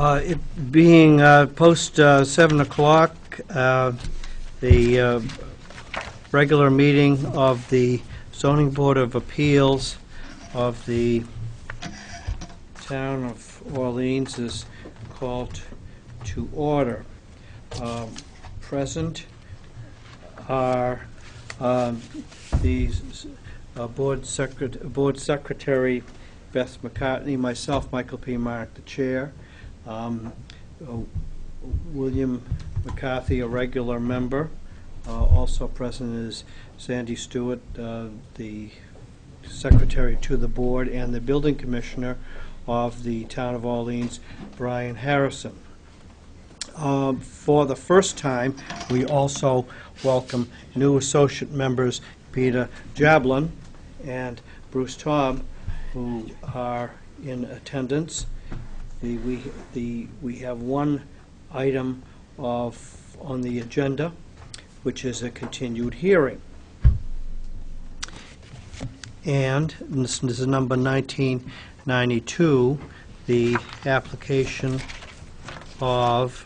It being post 7 o'clock, the regular meeting of the Zoning Board of Appeals of the Town of Orleans is called to order. Present are the Board Secretary Beth McCartney, myself, Michael P. Mark, the chair, William McCarthy, a regular member. Also present is Sandy Stewart, the secretary to the board, and the building commissioner of the Town of Orleans, Brian Harrison. For the first time, we also welcome new associate members Peter Jablon and Bruce Taub, who are in attendance. We have one item on the agenda, which is a continued hearing. And this is number 1992, the application of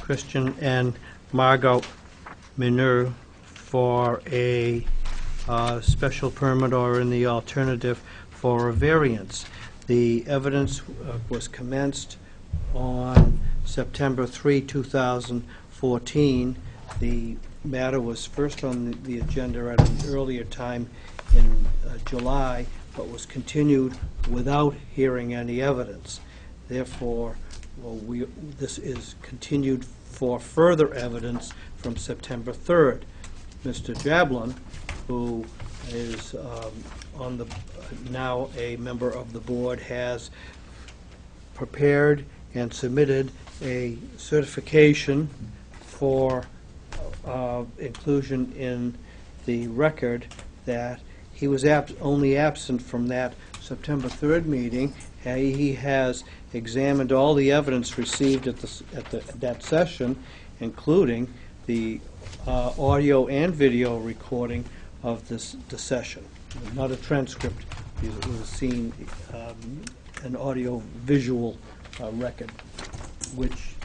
Christian and Margot Mineur for a special permit, or in the alternative for a variance. The evidence was commenced on September 3, 2014. The matter was first on the agenda at an earlier time in July, but was continued without hearing any evidence. Therefore, this is continued for further evidence from September 3rd. Mr. Jablon, who is now a member of the board, has prepared and submitted a certification for inclusion in the record that he was only absent from that September 3rd meeting. He has examined all the evidence received at that session, including the audio and video recording of the session. Not a transcript. It was seen an audio-visual record, which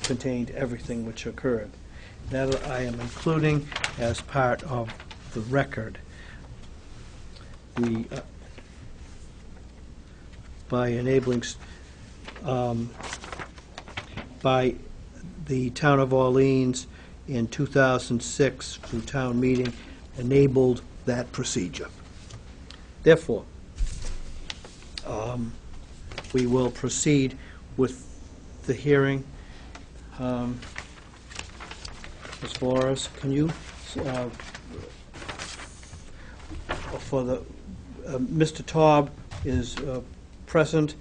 contained everything which occurred. That I am including as part of the record. By enabling, by the Town of Orleans in 2006 through town meeting, enabled that procedure. Therefore, we will proceed with the hearing. Ms. Flores, can you, for the, Mr. Taub is present,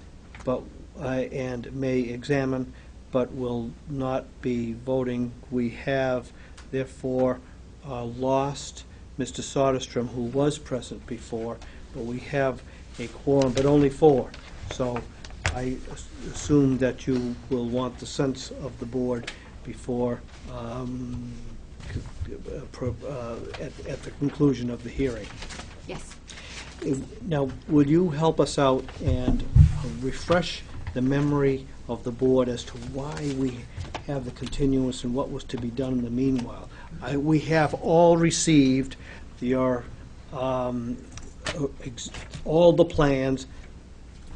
but and may examine, but will not be voting. We have, therefore, lost Mr. Soderstrom, who was present before, but we have a quorum, but only 4. So I assume that you will want the sense of the board before at the conclusion of the hearing. Yes. Now, would you help us out and refresh the memory of the board as to why we have the continuance and what was to be done in the meanwhile? We have all received your all the plans,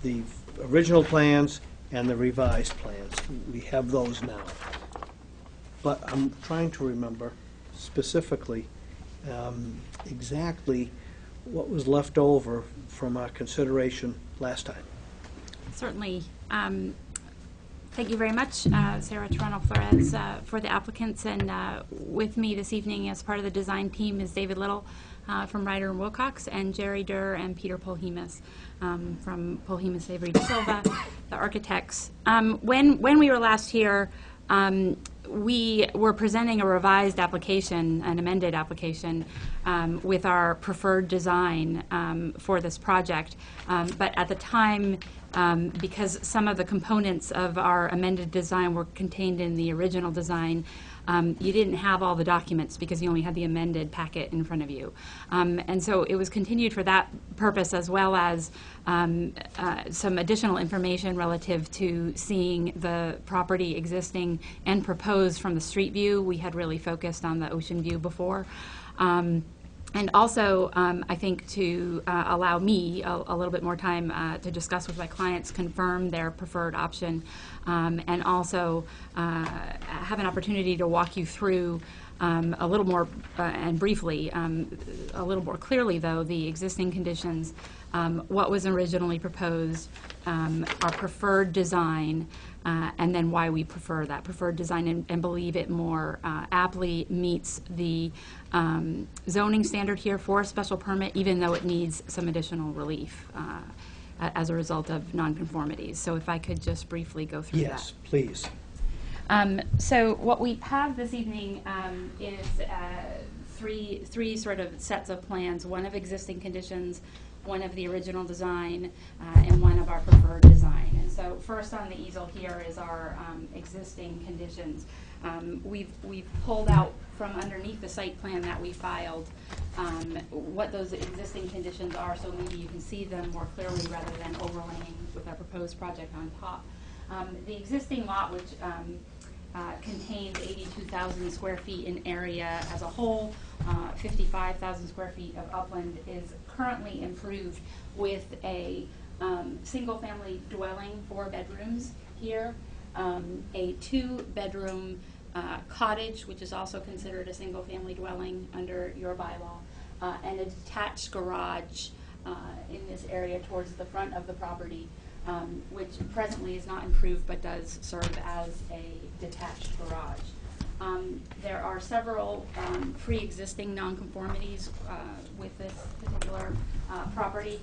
the original plans and the revised plans. We have those now. But I'm trying to remember specifically exactly what was left over from our consideration last time. Certainly. Thank you very much, Sarah Toronto Flores, for the applicants. And with me this evening as part of the design team is David Little from Ryder and Wilcox, and Jerry Durr and Peter Polhemus from Polhemus Avery de Silva, the architects. When we were last here, we were presenting a revised application, an amended application, with our preferred design for this project. But at the time, because some of the components of our amended design were contained in the original design, you didn't have all the documents because you only had the amended packet in front of you. And so it was continued for that purpose, as well as some additional information relative to seeing the property existing and proposed from the street view. We had really focused on the ocean view before. And also, I think to allow me a little bit more time to discuss with my clients, confirm their preferred option, and also have an opportunity to walk you through a little more, and briefly, a little more clearly, though, the existing conditions, what was originally proposed, our preferred design, and then why we prefer that preferred design and believe it more aptly meets the zoning standard here for a special permit, even though it needs some additional relief as a result of nonconformities. So if I could just briefly go through that. Yes, please. So what we have this evening is three sort of sets of plans, one of existing conditions, one of the original design, and one of our preferred design. And so first on the easel here is our existing conditions. We've pulled out from underneath the site plan that we filed what those existing conditions are, so maybe you can see them more clearly rather than overlaying with our proposed project on top. The existing lot, which contains 82,000 square feet in area as a whole, 55,000 square feet of upland, is currently improved with a single-family dwelling, 4 bedrooms here, a 2-bedroom cottage, which is also considered a single-family dwelling under your bylaw, and a detached garage in this area towards the front of the property, which presently is not improved but does serve as a detached garage. There are several pre-existing nonconformities with this particular property.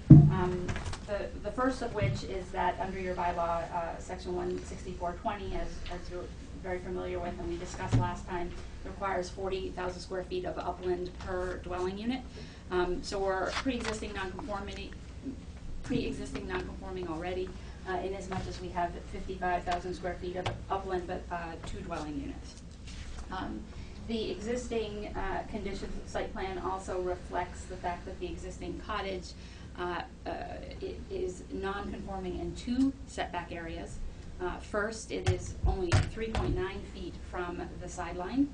The first of which is that under your bylaw, section 16420, as you're very familiar with and we discussed last time, requires 40,000 square feet of upland per dwelling unit. So we're pre-existing non-conforming already, in as much as we have 55,000 square feet of upland, but 2 dwelling units. The existing conditions of the site plan also reflects the fact that the existing cottage it is non-conforming in 2 setback areas. First, it is only 3.9 feet from the sideline,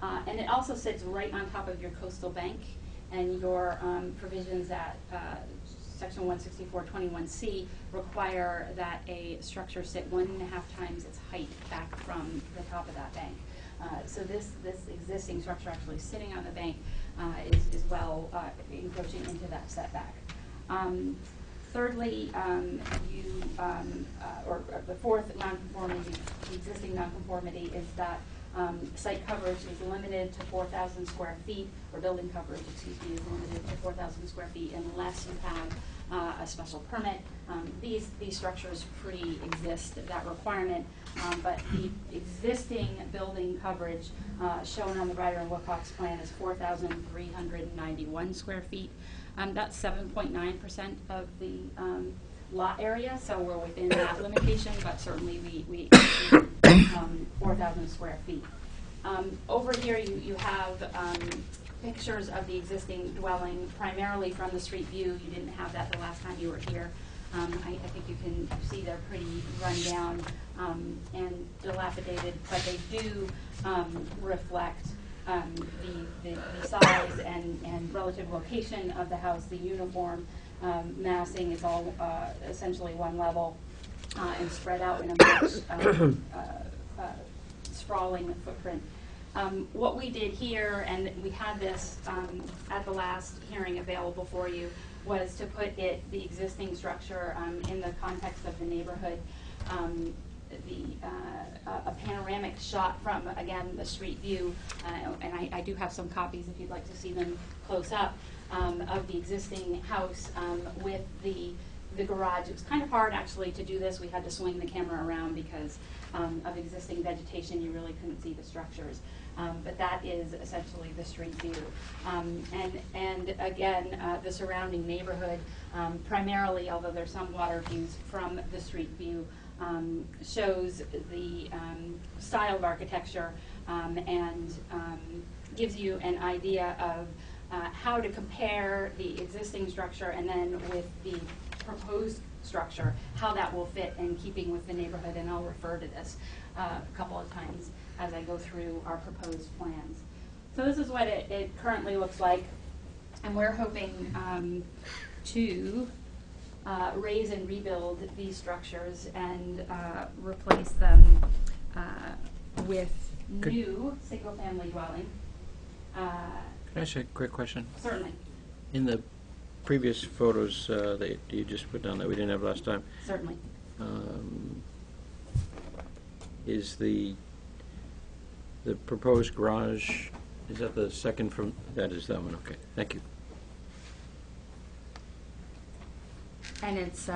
and it also sits right on top of your coastal bank, and your provisions at section 16421C require that a structure sit 1.5 times its height back from the top of that bank. So this existing structure actually sitting on the bank is well encroaching into that setback. Thirdly, or the fourth nonconformity, the existing nonconformity, is that site coverage is limited to 4,000 square feet, or building coverage, excuse me, is limited to 4,000 square feet unless you have a special permit. These structures pre-exist that requirement, but the existing building coverage shown on the Ryder and Wilcox plan is 4,391 square feet. That's 7.9% of the lot area, so we're within that limitation, but certainly we exceed 4,000 square feet. Over here you have pictures of the existing dwelling, primarily from the street view. You didn't have that the last time you were here. I think you can see they're pretty run down and dilapidated, but they do reflect the size and relative location of the house. The uniform massing is all essentially one level and spread out in a much sprawling footprint. What we did here, and we had this at the last hearing available for you, was to put the existing structure in the context of the neighborhood. A panoramic shot from, again, the street view, and I do have some copies if you'd like to see them close up, of the existing house with the the garage. It was kind of hard actually to do this. We had to swing the camera around because of existing vegetation. You really couldn't see the structures. But that is essentially the street view. And again, the surrounding neighborhood, primarily, although there's some water views from the street view, shows the style of architecture and gives you an idea of how to compare the existing structure and then with the proposed structure, how that will fit in keeping with the neighborhood. And I'll refer to this a couple of times as I go through our proposed plans. So this is what it currently looks like, and we're hoping to raise and rebuild these structures and replace them with new single-family dwelling. Can I ask you a quick question? Certainly. In the previous photos that you just put down that we didn't have last time, Certainly. is the proposed garage, is that the second from, that is that one, okay, thank you. And it's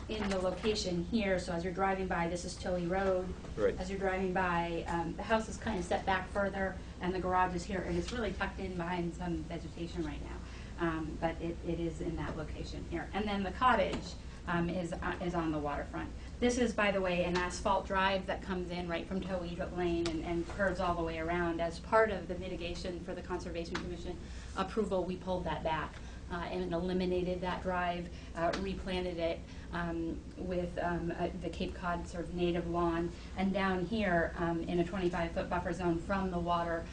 in the location here, so as you're driving by, this is Tilley Road. Right. As you're driving by, the house is kind of set back further, and the garage is here, and it's really tucked in behind some vegetation right now. But it is in that location here. And then the cottage is on the waterfront. This is, by the way, an asphalt drive that comes in right from Toeedlet Lane and curves all the way around. As part of the mitigation for the Conservation Commission approval, we pulled that back and eliminated that drive, replanted it with the Cape Cod sort of native lawn, and down here in a 25-foot buffer zone from the water,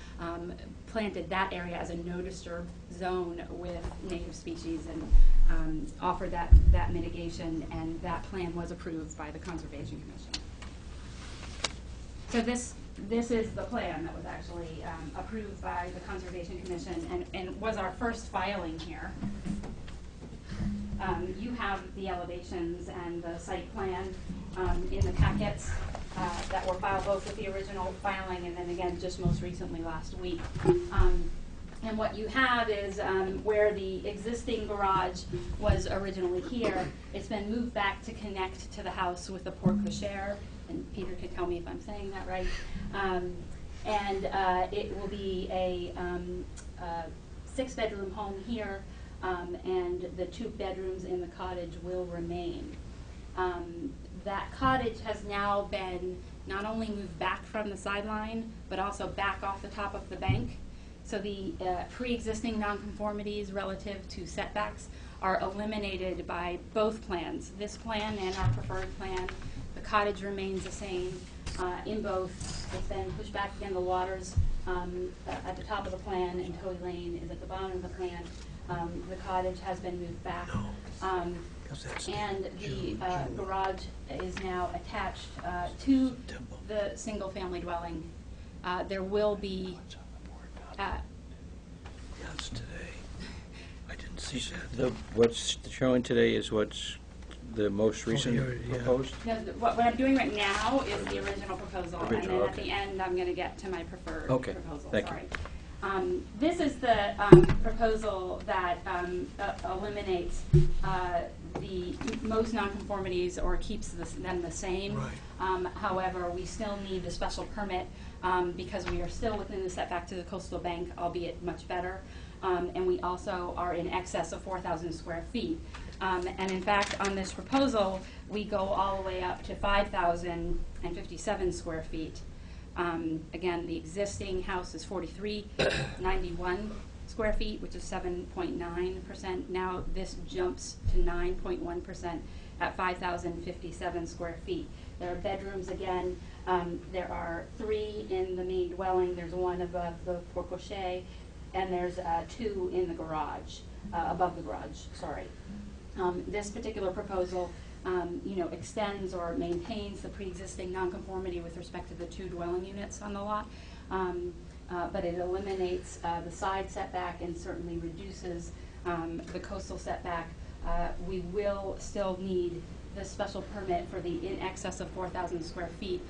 planted that area as a no-disturb zone with native species and offered that mitigation, and that plan was approved by the Conservation Commission. So this is the plan that was actually approved by the Conservation Commission and was our first filing here. You have the elevations and the site plan in the packets that were filed both with the original filing and then again just most recently last week. And what you have is where the existing garage was originally here, it's been moved back to connect to the house with the porte cochere, and Peter can tell me if I'm saying that right. And it will be a 6-bedroom home here, and the 2 bedrooms in the cottage will remain. That cottage has now been not only moved back from the sideline, but also back off the top of the bank. So the pre-existing nonconformities relative to setbacks are eliminated by both plans, this plan and our preferred plan. The cottage remains the same in both. It's been pushed back again. The water's at the top of the plan, and Toey Lane is at the bottom of the plan. The cottage has been moved back. And the garage is now attached to the single-family dwelling. There will be Yes, today. I didn't see that. What's showing today is what's the most recent here, yeah. proposed? No, what I'm doing right now is the original proposal, and Original, then at okay. the end, I'm going to get to my preferred Okay, proposal. thank Sorry. This is the proposal that eliminates the most nonconformities or keeps them the same. Right. However, we still need the special permit because we are still within the setback to the coastal bank, albeit much better. And we also are in excess of 4,000 square feet. And in fact, on this proposal, we go all the way up to 5,057 square feet. Again, the existing house is 4,391 square feet, which is 7.9%. Now this jumps to 9.1% at 5,057 square feet. There are bedrooms again. There are 3 in the main dwelling. There's 1 above the porte cochere, and there's 2 in the garage, above the garage, sorry. This particular proposal extends or maintains the pre-existing nonconformity with respect to the 2 dwelling units on the lot, but it eliminates the side setback and certainly reduces the coastal setback. We will still need the special permit for the in excess of 4,000 square feet.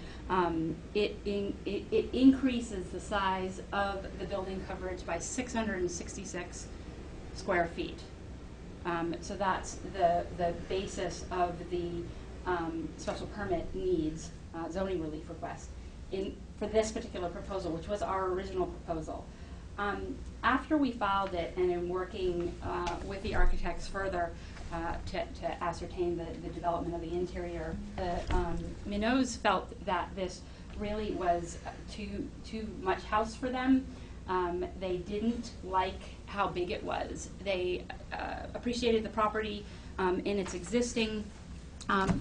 It increases the size of the building coverage by 666 square feet. So that's the basis of the special permit needs, zoning relief request for this particular proposal, which was our original proposal. After we filed it and in working with the architects further to ascertain the development of the interior, the Minots felt that this really was too much house for them. They didn't like how big it was. They appreciated the property in its existing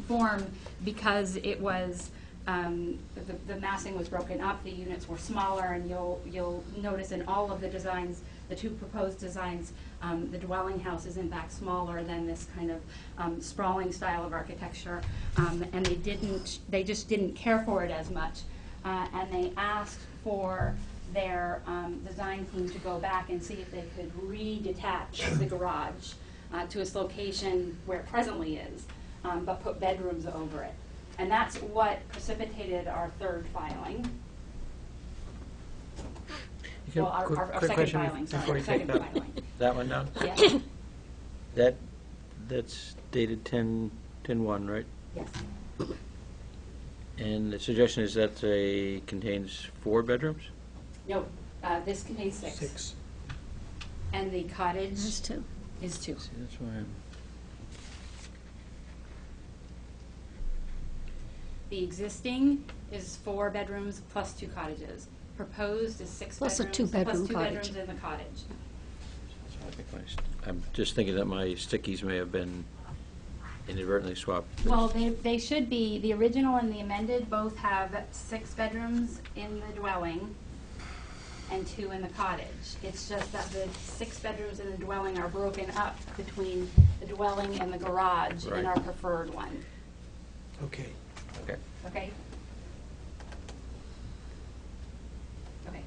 form because it was the massing was broken up, the units were smaller, and you'll notice in all of the designs, the two proposed designs, the dwelling house is in fact smaller than this kind of sprawling style of architecture, and they just didn't care for it as much, and they asked for their design team to go back and see if they could re-detach the garage to its location where it presently is, but put bedrooms over it. And that's what precipitated our third filing. Well, our Quick second question filing, sorry, before our you take second filing. that one down? Yes, That's dated 10/1, right? yes. And the suggestion is that contains 4 bedrooms? No, this contains 6. 6. And the cottage There's 2. is 2. See, that's why I'm... The existing is 4 bedrooms plus 2 cottages. Proposed is 6 Plus a bedrooms. two-bedroom plus 2 cottage. bedrooms in the cottage. I'm just thinking that my stickies may have been inadvertently swapped. Well, they should be, the original and the amended both have 6 bedrooms in the dwelling and 2 in the cottage. It's just that the 6 bedrooms in the dwelling are broken up between the dwelling and the garage Right. in our preferred one. Okay. Okay. Okay? Okay.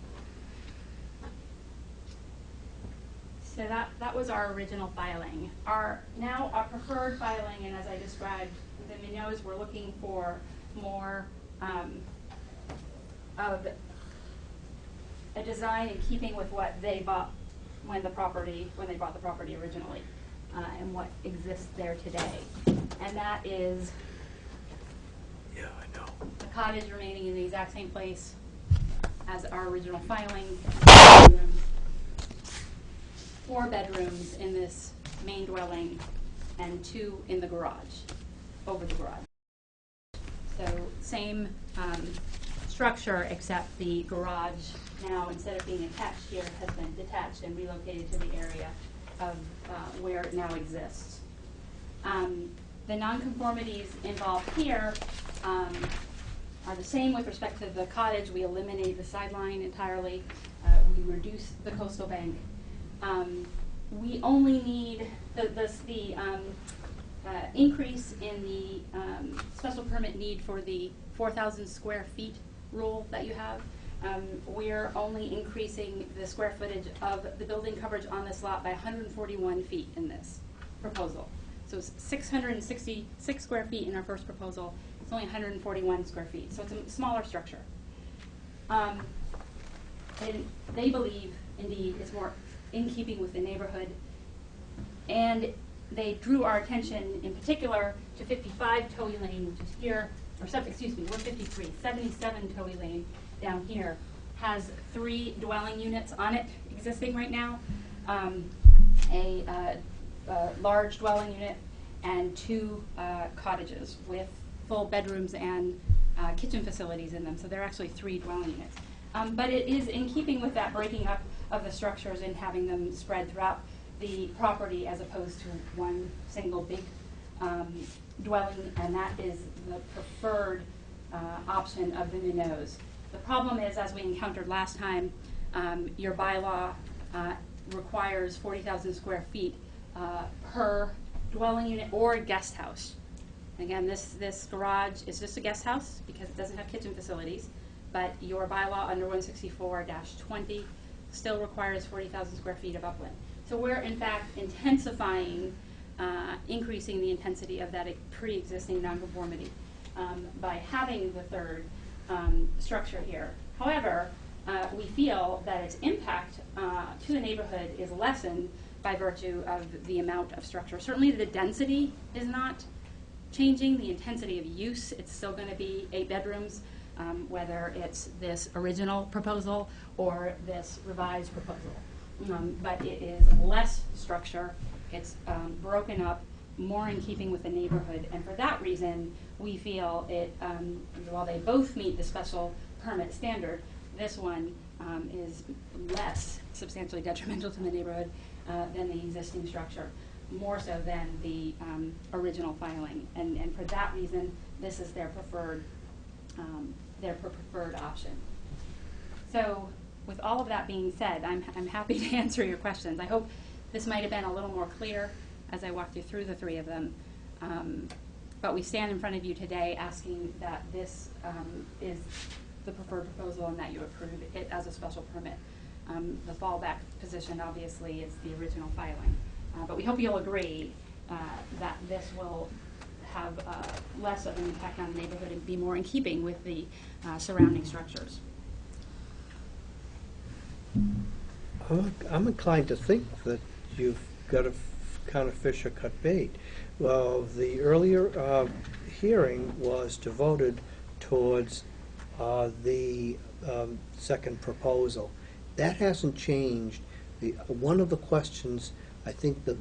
So that was our original filing. Now our preferred filing, and as I described, the Minots were looking for more of a design in keeping with what they bought when they bought the property originally, and what exists there today. And that is Yeah, I know. the cottage remaining in the exact same place as our original filing. 4 bedrooms in this main dwelling and 2 in the garage, over the garage. So same structure, except the garage now, instead of being attached here, has been detached and relocated to the area of where it now exists. The nonconformities involved here are the same with respect to the cottage. We eliminate the sideline entirely. We reduce the coastal bank. We only need the increase in the special permit need for the 4,000 square feet rule that you have. We're only increasing the square footage of the building coverage on this lot by 141 feet in this proposal. So it's 666 square feet in our first proposal. It's only 141 square feet, so it's a smaller structure. And they believe, indeed, it's more in keeping with the neighborhood. And they drew our attention in particular to 55 Towie Lane, which is here, or excuse me, we're 53. 77 Towie Lane down here has 3 dwelling units on it existing right now. A large dwelling unit and 2 cottages with full bedrooms and kitchen facilities in them. So there are actually 3 dwelling units. But it is in keeping with that breaking up of the structures and having them spread throughout the property as opposed to one single big dwelling, and that is the preferred option of the Minots. The problem is, as we encountered last time, your bylaw requires 40,000 square feet per dwelling unit or guest house. Again, this garage is just a guest house because it doesn't have kitchen facilities, but your bylaw under 164-20 still requires 40,000 square feet of upland. So we're in fact intensifying, increasing the intensity of that pre-existing nonconformity by having the third structure here. However, we feel that its impact to the neighborhood is lessened by virtue of the amount of structure. Certainly the density is not changing, the intensity of use, it's still going to be 8 bedrooms, whether it's this original proposal or this revised proposal. But it is less structure, it's broken up, more in keeping with the neighborhood, and for that reason, we feel it, while they both meet the special permit standard, this one is less substantially detrimental to the neighborhood than the existing structure, more so than the original filing. And for that reason, this is their preferred option. So with all of that being said, I'm happy to answer your questions. I hope this might have been a little more clear as I walked you through the 3 of them. But we stand in front of you today asking that this is the preferred proposal and that you approve it as a special permit. The fallback position obviously is the original filing. But we hope you'll agree that this will have less of an impact on the neighborhood and be more in keeping with the surrounding structures. I'm inclined to think that you've got to kind of fish or cut bait. Well, the earlier hearing was devoted towards the second proposal. That hasn't changed. One of the questions I think that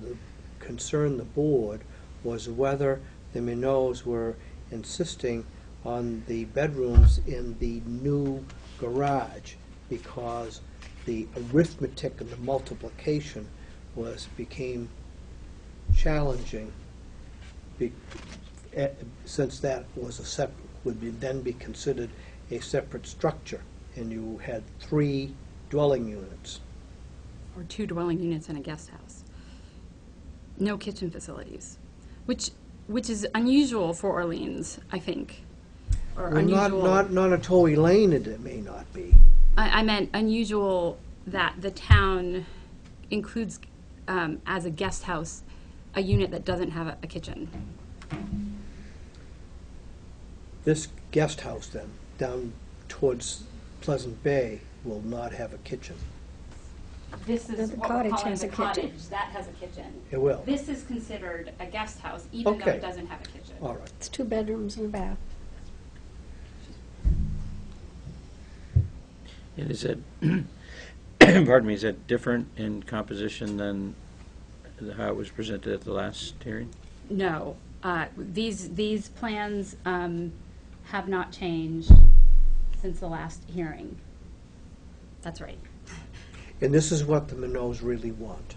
concerned the board was whether the Minots were insisting on the bedrooms in the new garage, because the arithmetic and the multiplication became challenging, since that was would then be considered a separate structure, and you had 3 dwelling units. Or 2 dwelling units in a guest house. No kitchen facilities, which is unusual for Orleans, I think. Or Well, unusual. not a Tory Lane, it may not be. I meant unusual that the town includes as a guest house a unit that doesn't have a kitchen. This guest house then, down towards Pleasant Bay, will not have a kitchen. This is The what we're cottage calling has the a kitchen. cottage. That has a kitchen. It will. This is considered a guest house, even though Okay. it doesn't have a kitchen. All right. It's 2 bedrooms and a bath. And is it, pardon me, is that different in composition than how it was presented at the last hearing? No, these plans have not changed since the last hearing. That's right. And this is what the Minots really want,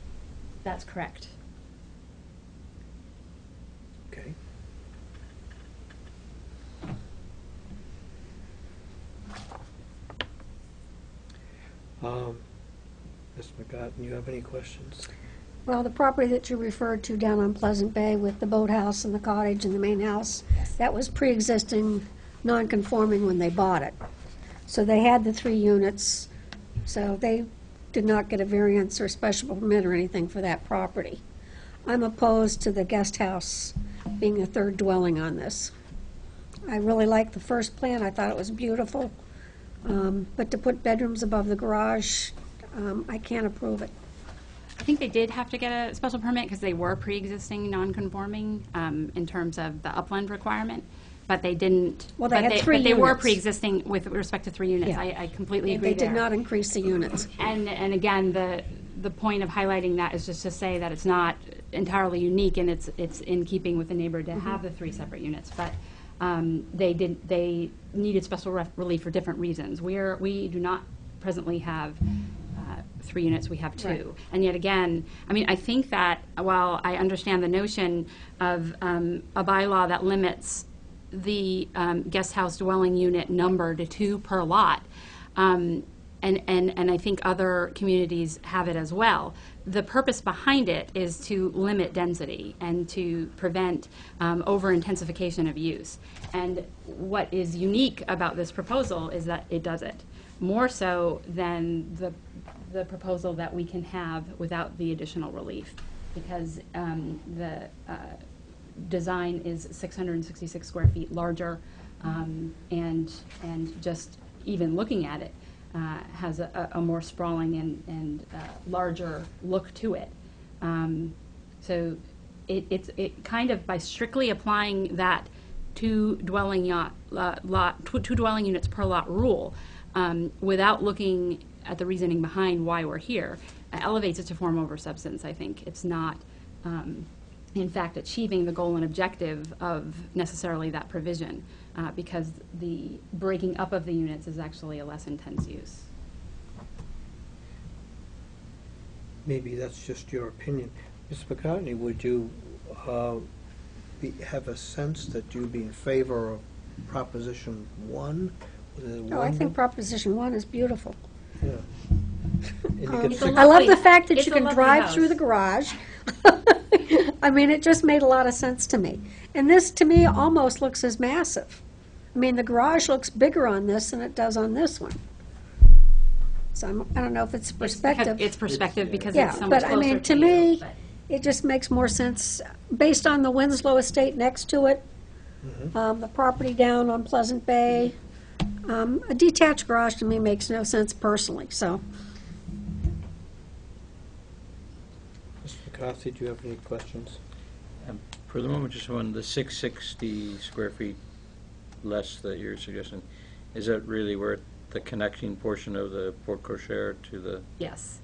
That's correct. okay? Ms. McGotten, you have any questions? Well, the property that you referred to down on Pleasant Bay with the boathouse and the cottage and the main house, that was pre-existing, non-conforming when they bought it. So they had the 3 units, so they did not get a variance or special permit or anything for that property. I'm opposed to the guest house being a 3rd dwelling on this. I really liked the first plan, I thought it was beautiful, but to put bedrooms above the garage, I can't approve it. I think they did have to get a special permit because they were pre-existing non-conforming in terms of the upland requirement, but they didn't. Well, they had 3 But they were units. pre-existing with respect to 3 units. Yeah. I completely agree They there. did not increase the units. And again, the point of highlighting that is just to say that it's not entirely unique and it's in keeping with the neighborhood to have the 3 separate units. But they needed special relief for different reasons. We do not presently have 3 units, we have 2. Right. And yet again, I mean, I think that while I understand the notion of a bylaw that limits the guest house dwelling unit number to 2 per lot, and I think other communities have it as well. The purpose behind it is to limit density and to prevent over-intensification of use. And what is unique about this proposal is that it does it, more so than the proposal that we can have without the additional relief, because the design is 666 square feet larger, and just even looking at it, has a more sprawling and larger look to it. So it kind of, by strictly applying that two dwelling units per lot rule, without looking at the reasoning behind why we're here, elevates it to form over substance, I think. It's not, in fact, achieving the goal and objective of necessarily that provision, because the breaking up of the units is actually a less intense use. Maybe that's just your opinion. Ms. McCartney, would you have a sense that you'd be in favor of Proposition 1? Oh, I think Proposition 1 is beautiful. Yeah. And you get It's a six- I love lovely- the fact that it's you a can lovely drive through house. the garage. I mean, it just made a lot of sense to me. And this, to me, almost looks as massive. I mean, the garage looks bigger on this than it does on this one. So I don't know if it's perspective. It's perspective because Yeah, it's so much but I closer mean, to you, me, but- it just makes more sense, based on the Winslow estate next to it, the property down on Pleasant Bay. A detached garage to me makes no sense personally, so. Mr. McCarthy, do you have any questions? For the moment, just one, the 660 square feet less that you're suggesting, is that really where the connecting portion of the porte cochere to the, Yes.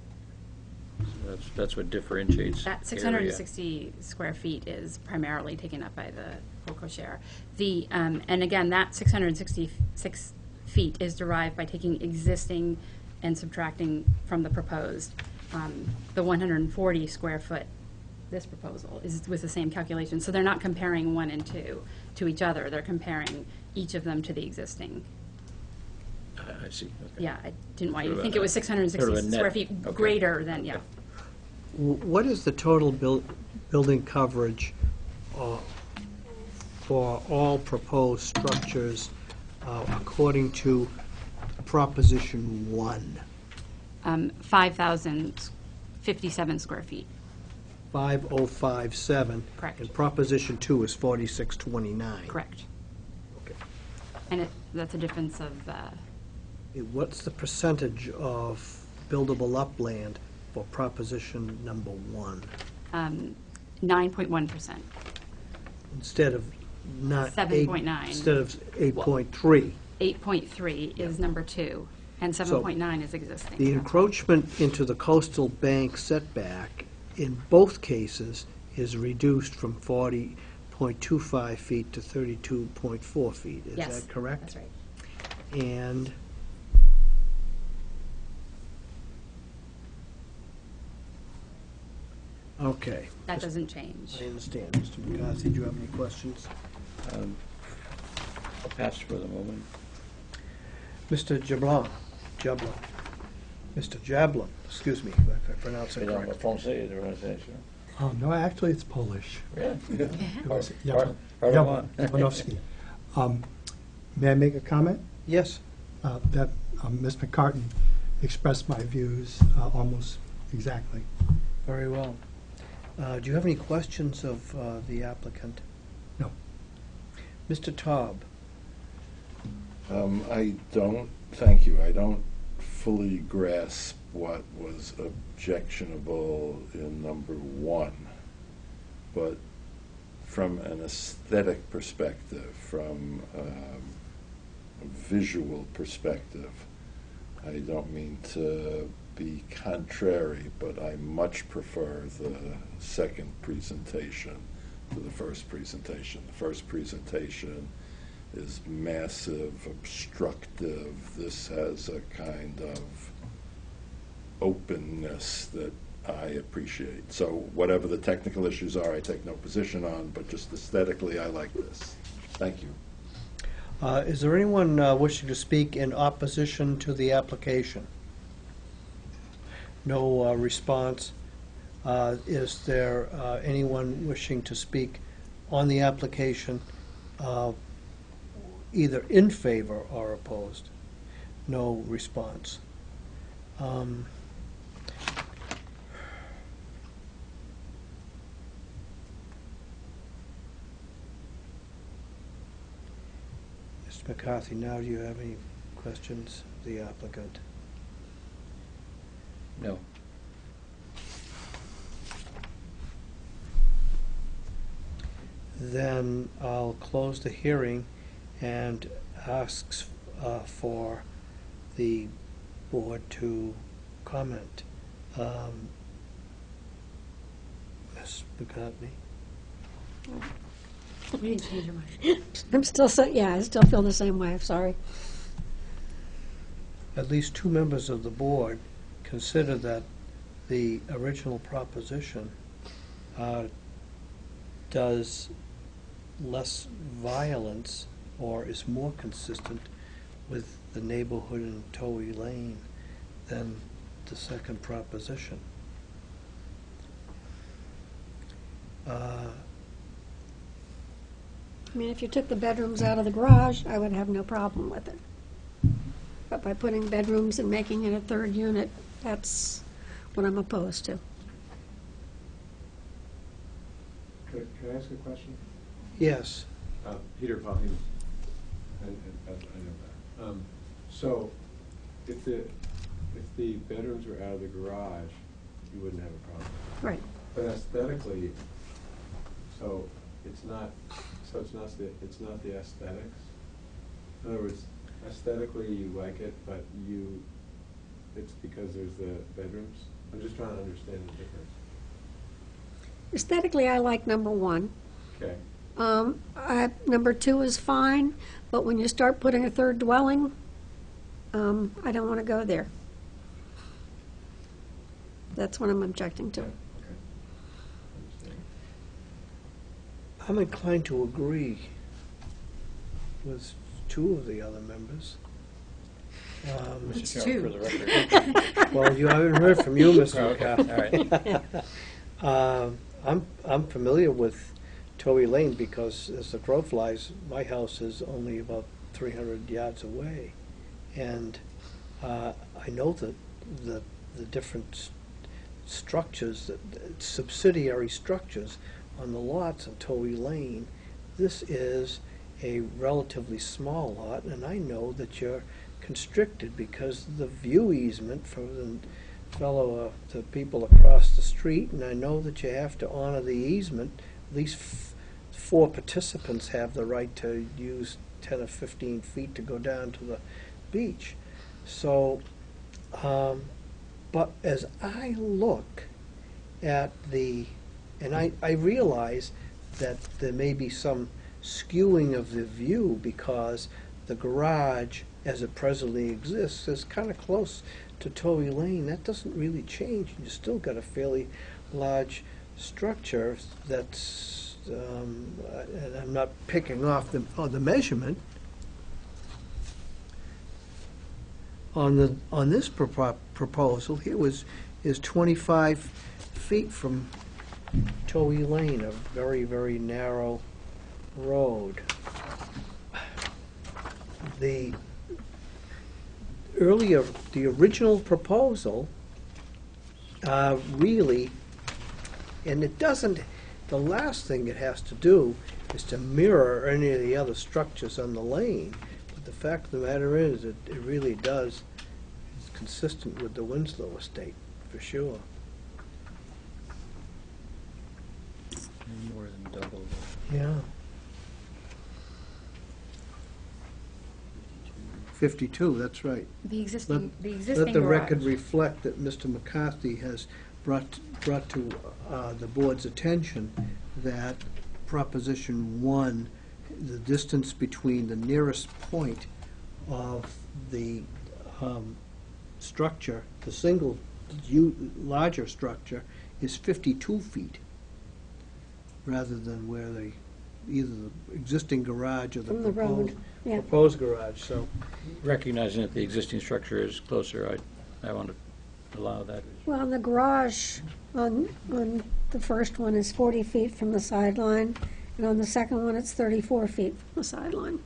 that's what differentiates That area? 660 square feet is primarily taken up by the porte cochere. The, and again, that 666 feet is derived by taking existing and subtracting from the proposed. The 140 square foot, this proposal, is with the same calculation. So they're not comparing 1 and 2 to each other. They're comparing each of them to the existing. I see, okay. Yeah, I didn't want you to Sort of think a- it was 660 sort of a net. square feet Okay. greater than, yeah. What is the total building coverage for all proposed structures according to Proposition 1? 5,057 square feet. 5057. Correct. And Proposition 2 is 4629. Correct. Okay. And that's a difference of, What's the percentage of buildable upland for Proposition number 1? 9.1%. Instead of not 7.9. Instead of 8.3. 8.3 is number 2, and 7.9 is existing. The encroachment into the coastal bank setback in both cases is reduced from 40.25 feet to 32.4 feet. Is Yes, that correct? that's right. And okay, That doesn't change. I understand. Mr. McCarthy, do you have any questions? I'll pass for the moment. Mr. Jablon, Mr. Jablon, excuse me, if I pronounce it correctly. Français, the pronunciation. Oh, no, actually, it's Polish. Yeah. It was Pardon moi. Jablonowski. May I make a comment? Yes, That Ms. McCartney expressed my views almost exactly. very well. Do you have any questions of the applicant? No. Mr. Taub? I don't, thank you, I don't fully grasp what was objectionable in number 1, but from an aesthetic perspective, from a visual perspective, I don't mean to be contrary, but I much prefer the second presentation to the first presentation. The first presentation is massive, obstructive. This has a kind of openness that I appreciate. So whatever the technical issues are, I take no position on, but just aesthetically, I like this. Thank you. Is there anyone wishing to speak in opposition to the application? No response. Is there anyone wishing to speak on the application, either in favor or opposed? No response. Mr. McCarthy, now do you have any questions of the applicant? No. then I'll close the hearing and ask for the board to comment. Ms. McCartney? You didn't change your mind. I'm still, I still feel the same way, I'm sorry. At least two members of the board consider that the original proposition does less violence or is more consistent with the neighborhood in Towie Lane than the second proposition. I mean, if you took the bedrooms out of the garage, I would have no problem with it. But by putting bedrooms and making it a third unit, that's what I'm opposed to. Could I ask a question? Yes. Peter Pauline, and I know that. So, if the bedrooms were out of the garage, you wouldn't have a problem. Right. But aesthetically, it's not the aesthetics. In other words, aesthetically you like it, but it's because there's the bedrooms. I'm just trying to understand the difference. Aesthetically, I like number one. Okay. Number two is fine, but when you start putting a third dwelling, I don't want to go there. That's what I'm objecting to. Okay. Understand. I'm inclined to agree with two of the other members. Mr. Chairman, for the record. Well, you haven't heard from you, Mr. Oh, okay, McCarthy. all right. I'm familiar with Towie Lane because as the crow flies, my house is only about 300 yards away. And I know that the different structures, subsidiary structures on the lots of Towie Lane. This is a relatively small lot, and I know that you're constricted because the view easement for the people across the street, and I know that you have to honor the easement. At least 4 participants have the right to use 10 or 15 feet to go down to the beach. So, but as I look at and I realize that there may be some skewing of the view because the garage, as it presently exists, is kind of close to Towie Lane. That doesn't really change. You still got a fairly large structure that's, and I'm not picking off the measurement. On this proposal here is 25 feet from Towie Lane, a very, very narrow road. The original proposal really, and it doesn't, the last thing it has to do is to mirror any of the other structures on the lane. But the fact of the matter is, it really does, it's consistent with the Winslow estate, for sure. More than double. Yeah. 52, that's right. The existing Let the record garage. reflect that Mr. McCarthy has brought to the board's attention that Proposition 1, the distance between the nearest point of the structure, the single larger structure, is 52 feet, rather than where either the existing garage or the From the road, yeah. proposed garage. So Recognizing that the existing structure is closer, I want to allow that. Well, the garage on the first one is 40 feet from the sideline, and on the second one, it's 34 feet from the sideline.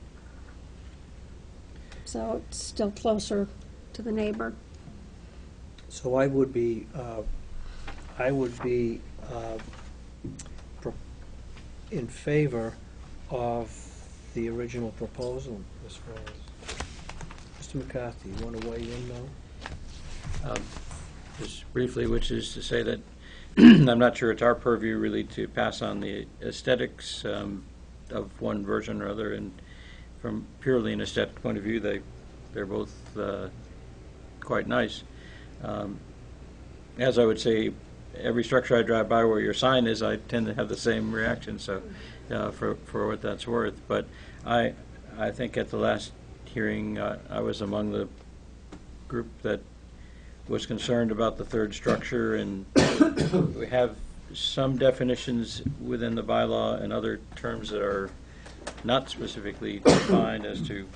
So it's still closer to the neighbor. So I would be in favor of the original proposal, Ms. Rose. Mr. McCarthy, you want to weigh in now? Just briefly, which is to say that I'm not sure it's our purview really to pass on the aesthetics. of one version or other, and from purely an aesthetic point of view, they're both quite nice. As I would say, every structure I drive by where your sign is, I tend to have the same reaction, so for what that's worth. But I think at the last hearing, I was among the group that was concerned about the third structure, and we have some definitions within the bylaw and other terms that are not specifically defined as to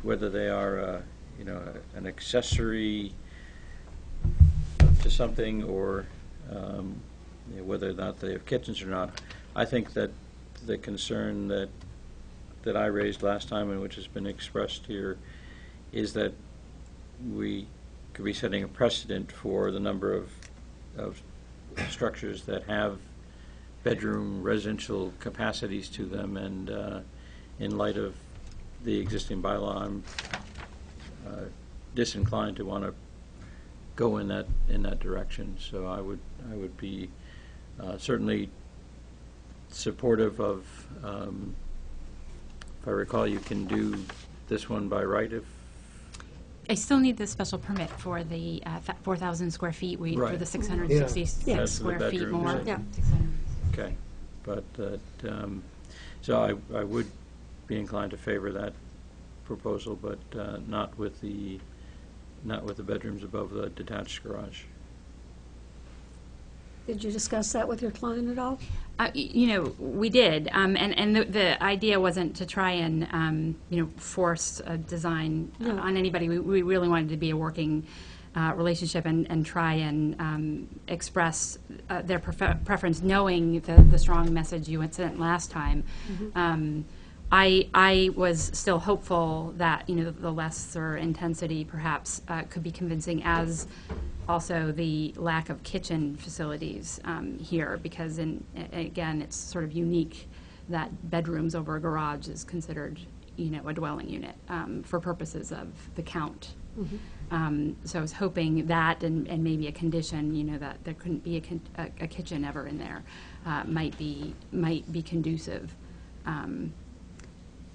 whether they are an accessory to something, or whether or not they have kitchens or not. I think that the concern that I raised last time, and which has been expressed here, is that we could be setting a precedent for the number of structures that have bedroom residential capacities to them, and in light of the existing bylaw, I'm disinclined to want to go in that direction. So I would be certainly supportive of. If I recall, you can do this one by right if. I still need the special permit for the 4,000 square feet, for Right. the 666 Yeah. That's for the square feet bedrooms, more. right? Yeah. 600. Okay, but so I would be inclined to favor that proposal, but not with the bedrooms above the detached garage. Did you discuss that with your client at all? We did, and the idea wasn't to try and, force a design No. on anybody. We really wanted to be a working relationship and try and express their preference, knowing the strong message you had sent last time. I was still hopeful that, the lesser intensity perhaps could be convincing, as also the lack of kitchen facilities here, because again, it's sort of unique that bedrooms over a garage is considered, a dwelling unit for purposes of the count. So I was hoping that, and maybe a condition, that there couldn't be a kitchen ever in there, might be conducive.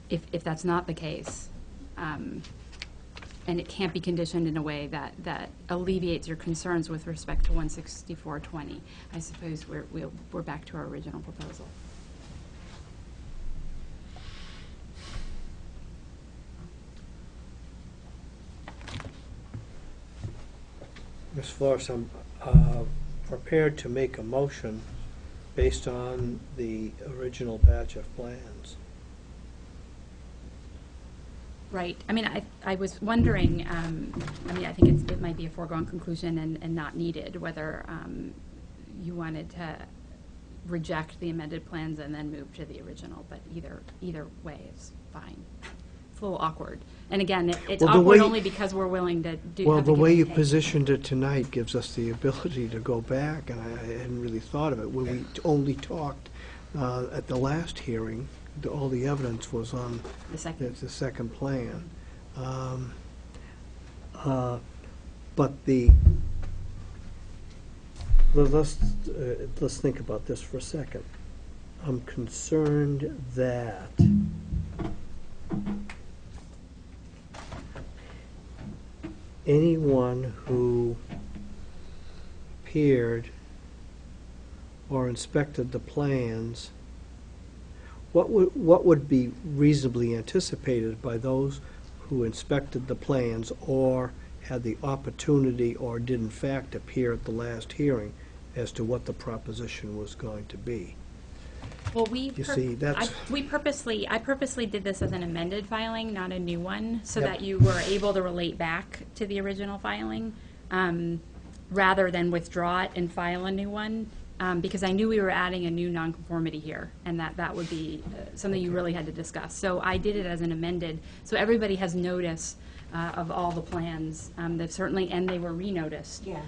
If that's not the case, and it can't be conditioned in a way that alleviates your concerns with respect to 16420, I suppose we're back to our original proposal. Ms. Flores, I'm prepared to make a motion based on the original batch of plans. Right. I was wondering, I think it might be a foregone conclusion and not needed, whether you wanted to reject the amended plans and then move to the original, but either way is fine. It's a little awkward. And again, it's Well, the awkward way- only because we're willing to do. Well, have the give way and you take. positioned it tonight gives us the ability to go back, and I hadn't really thought of it. When we only talked at the last hearing, all the evidence was on The second. the second plan. But let's think about this for a second. I'm concerned that anyone who peered or inspected the plans, what would be reasonably anticipated by those who inspected the plans or had the opportunity or did in fact appear at the last hearing as to what the proposition was going to be? Well, You see, that's- I purposely did this as an amended filing, not a new one, so Yep. that you were able to relate back to the original filing, rather than withdraw it and file a new one, because I knew we were adding a new nonconformity here, and that would be something you really had to discuss. So I did it as an amended, so everybody has notice of all the plans. They've certainly, and they were re-noticed. Yeah,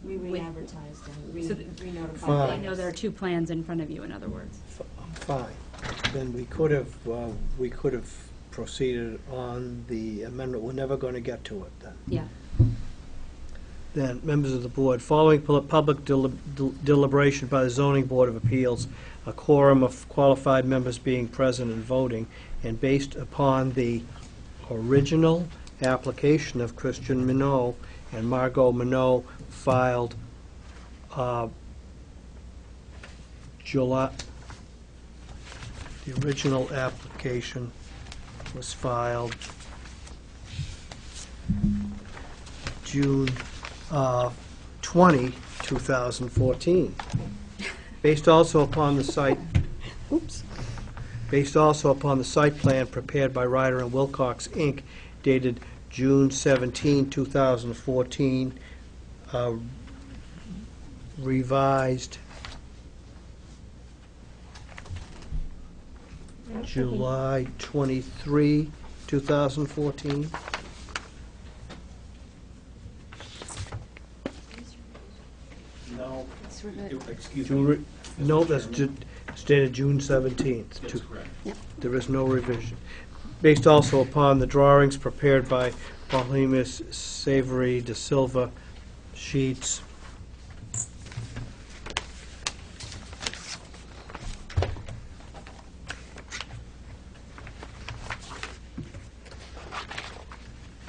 we with- re-advertised and So re-notified. Fine. I know there are two plans in front of you, in other words. Fine. Then we could have proceeded on the amendment. We're never going to get to it then. Yeah. then, members of the board, following public deliberation by the zoning board of appeals, a quorum of qualified members being present and voting, and based upon the original application of Christian Minot and Margot Minot filed July, the original application was filed June 20, 2014. Based also upon the site, based also upon the site plan prepared by Ryder and Wilcox, Inc., dated June 17, 2014, revised July 23, 2014. No, excuse No, that's stated June 17th. That's correct. There is no revision. Based also upon the drawings prepared by Paulinus Savory de Silva, sheets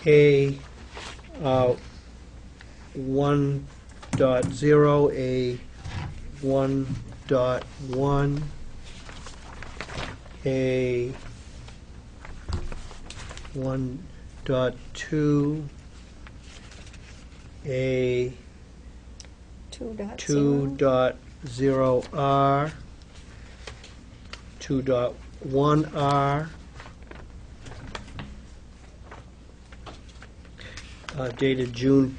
A 1.0, A 1.1, A 1.2, A 2.0R, 2.1R, dated June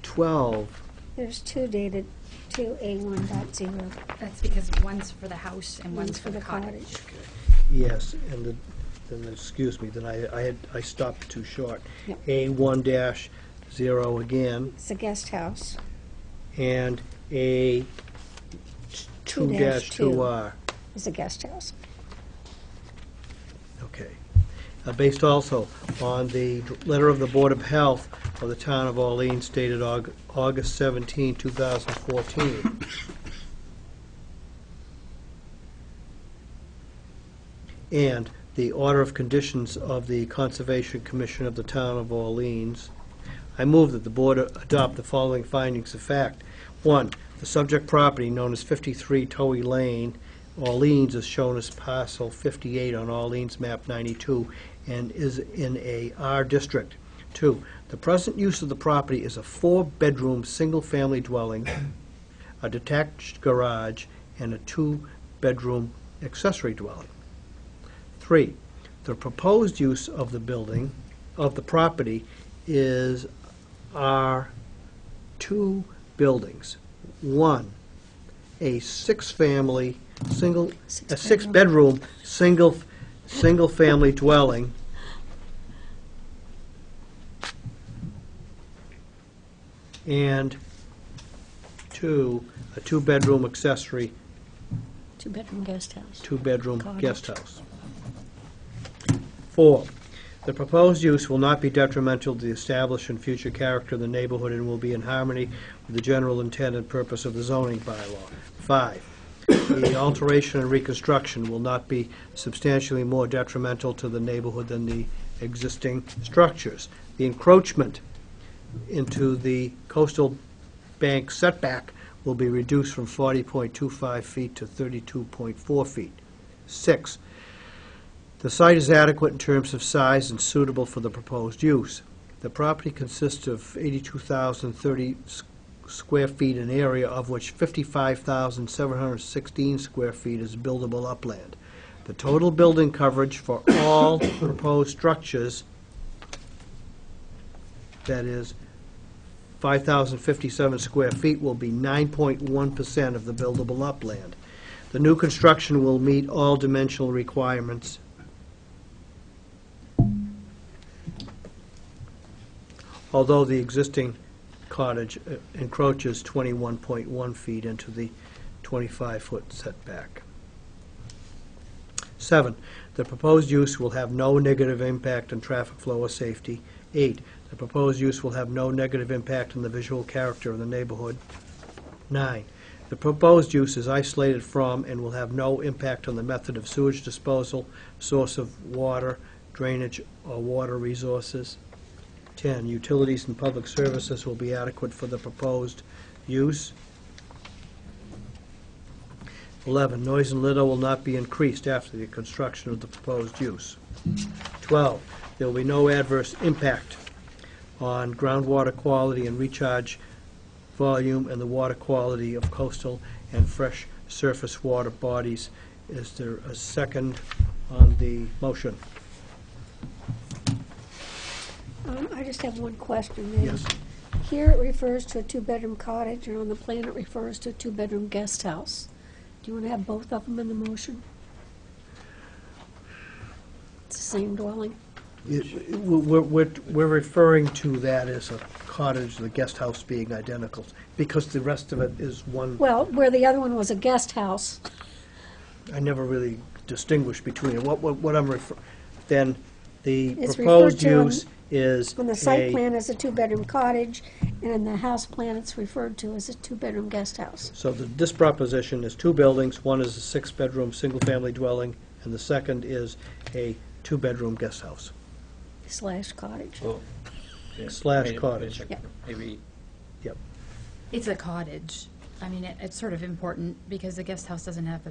12. There's two dated, 2A1.0. That's because one's for the house and one's for the cottage. Yes, and then, excuse me, then I stopped too short. Yep. A1-0 again, It's a guest house. and A 2-2R. It's a guest house. Okay. Based also on the letter of the Board of Health of the Town of Orleans dated August 17, 2014. And the order of conditions of the Conservation Commission of the Town of Orleans, I move that the board adopt the following findings of fact. 1, the subject property known as 53 Towie Lane, Orleans, is shown as parcel 58 on Orleans map 92 and is in a R district. 2, the present use of the property is a 4-bedroom, single-family dwelling, a detached garage, and a 2-bedroom accessory dwelling. 3, the proposed use of the building, of the property, is are 2 buildings. 1, a 6-family, a 6-bedroom, single-family dwelling, and 2, a 2-bedroom accessory, Two-bedroom guest house. 2-bedroom Cottage. guest house. 4, the proposed use will not be detrimental to the established and future character of the neighborhood and will be in harmony with the general intent and purpose of the zoning bylaw. 5, the alteration and reconstruction will not be substantially more detrimental to the neighborhood than the existing structures. The encroachment into the coastal bank setback will be reduced from 40.25 feet to 32.4 feet. 6, the site is adequate in terms of size and suitable for the proposed use. The property consists of 82,030 square feet in area, of which 55,716 square feet is buildable upland. The total building coverage for all proposed structures, that is 5,057 square feet, will be 9.1% of the buildable upland. The new construction will meet all dimensional requirements although the existing cottage encroaches 21.1 feet into the 25-foot setback. 7, the proposed use will have no negative impact on traffic flow or safety. 8, The proposed use will have no negative impact on the visual character of the neighborhood. 9, the proposed use is isolated from and will have no impact on the method of sewage disposal, source of water, drainage, or water resources. 10, utilities and public services will be adequate for the proposed use. 11, noise and litter will not be increased after the construction of the proposed use. 12, there will be no adverse impact on groundwater quality and recharge volume and the water quality of coastal and fresh surface water bodies. Is there a second on the motion? I just have one question there. Yes. Here it refers to a two-bedroom cottage, and on the plan it refers to a two-bedroom guest house. Do you want to have both of them in the motion? It's the same dwelling. We're referring to that as a cottage, the guest house being identical, because the rest of it is one. Well, where the other one was a guest house. I never really distinguished between it. What I'm then the It's proposed referred to use is On the site a, plan as a two-bedroom cottage, and in the house plan it's referred to as a two-bedroom guest house. so this proposition is two buildings. One is a 6-bedroom, single-family dwelling, and the second is a 2-bedroom guest house. Slash cottage. Yeah, Slash maybe- cottage. Yeah. Maybe, It's a cottage. I mean, it's sort of important because the guest house doesn't have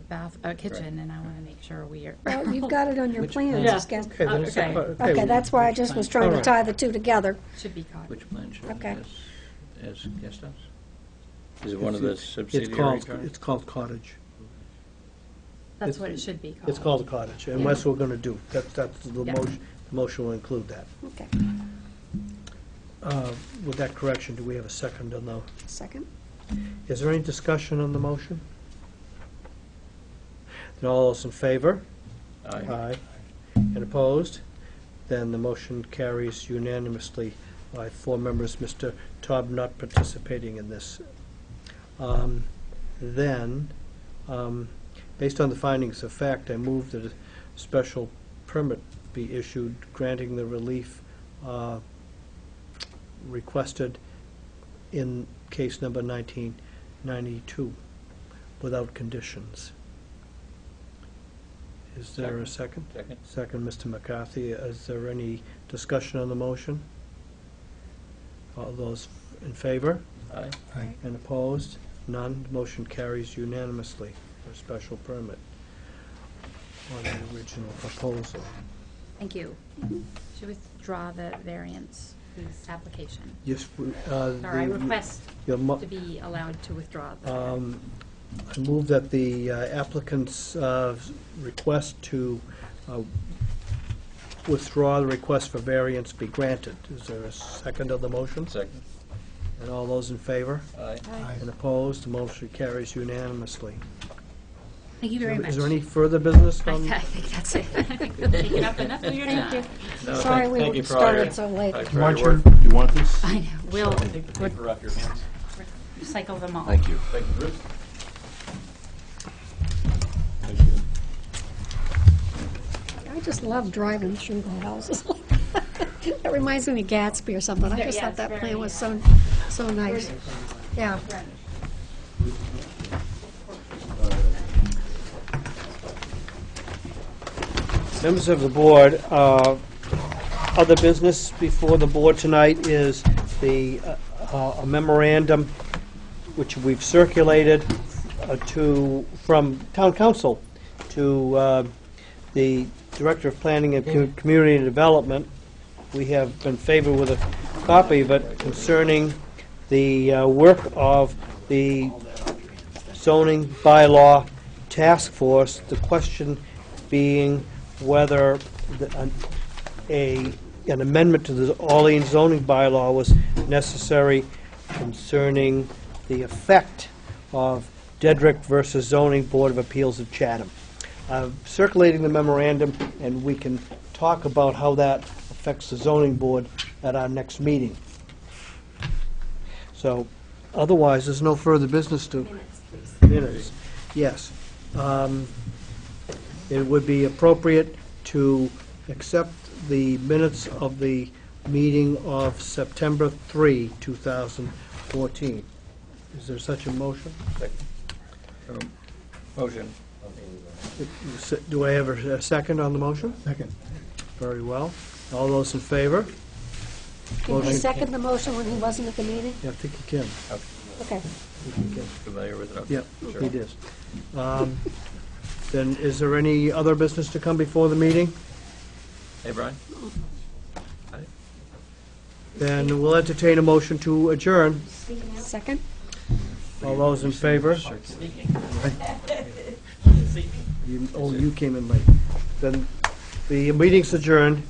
a kitchen, and I want to make sure we are. Well, you've got it on your Which plans plan? as guest. Okay, then it's a Okay. co- Okay, that's why I just was trying to Alright. tie the two together. Should be cottage. which plan should Okay. it as guest house? Is it one of the It's subsidiary called, drawings? it's called cottage. That's what it should be called. It's called a cottage, and that's what we're going to do. That's the Yeah. motion. The motion will include that. Okay, With that correction, do we have a second on the, second. is there any discussion on the motion? Then all those in favor? Aye. And opposed? Then the motion carries unanimously by 4 members, Mr. Taub not participating in this. Then, based on the findings of fact, I move that a special permit be issued granting the relief requested in case number 1992 without conditions. Is there a second? Second? Second, Mr. McCarthy. Is there any discussion on the motion? All those in favor? Aye. And opposed? None. Motion carries unanimously for a special permit on the original proposal. Thank you. Should withdraw the variance application. Yes, Or I request your mo- to be allowed to withdraw the. I move that the applicant's request to withdraw the request for variance be granted. Is there a second of the motion? Second? And all those in favor? Aye. And opposed? The motion carries unanimously. Thank you very much. Is there any further business I on? think that's it. I think we've taken up enough of your time. No, Sorry thank we you for all your- started so late. thanks for all your Marcher, work. You want this? I know, we'll Paper off your hands. recycle them all. Thank you. Thank you, Bruce. I just love driving through the houses. That reminds me of Gatsby or something. I just Yeah, thought it's that very, plan was so nice. Yeah. Members of the board, other business before the board tonight is the a memorandum which we've circulated from town council to the Director of Planning and Community Development. We have been favored with a copy of it concerning the work of the zoning bylaw task force, the question being whether an amendment to the Orleans zoning bylaw was necessary concerning the effect of Dedrick versus Zoning Board of Appeals of Chatham. Circulating the memorandum, and we can talk about how that affects the zoning board at our next meeting. So, otherwise, there's no further business to... Minutes, yes. It would be appropriate to accept the minutes of the meeting of September 3, 2014. Is there such a motion? Motion. Do I have a second on the motion? Second. Very well. All those in favor? Can you Motion. second the motion when he wasn't at the meeting? Yeah, I think you can. Okay. Familiar with it? Okay, Yep, sure. he is. Then, is there any other business to come before the meeting? Hey, Brian? Then we'll entertain a motion to adjourn. Second? All those in favor? Oh, you came in late. Then the meeting's adjourned.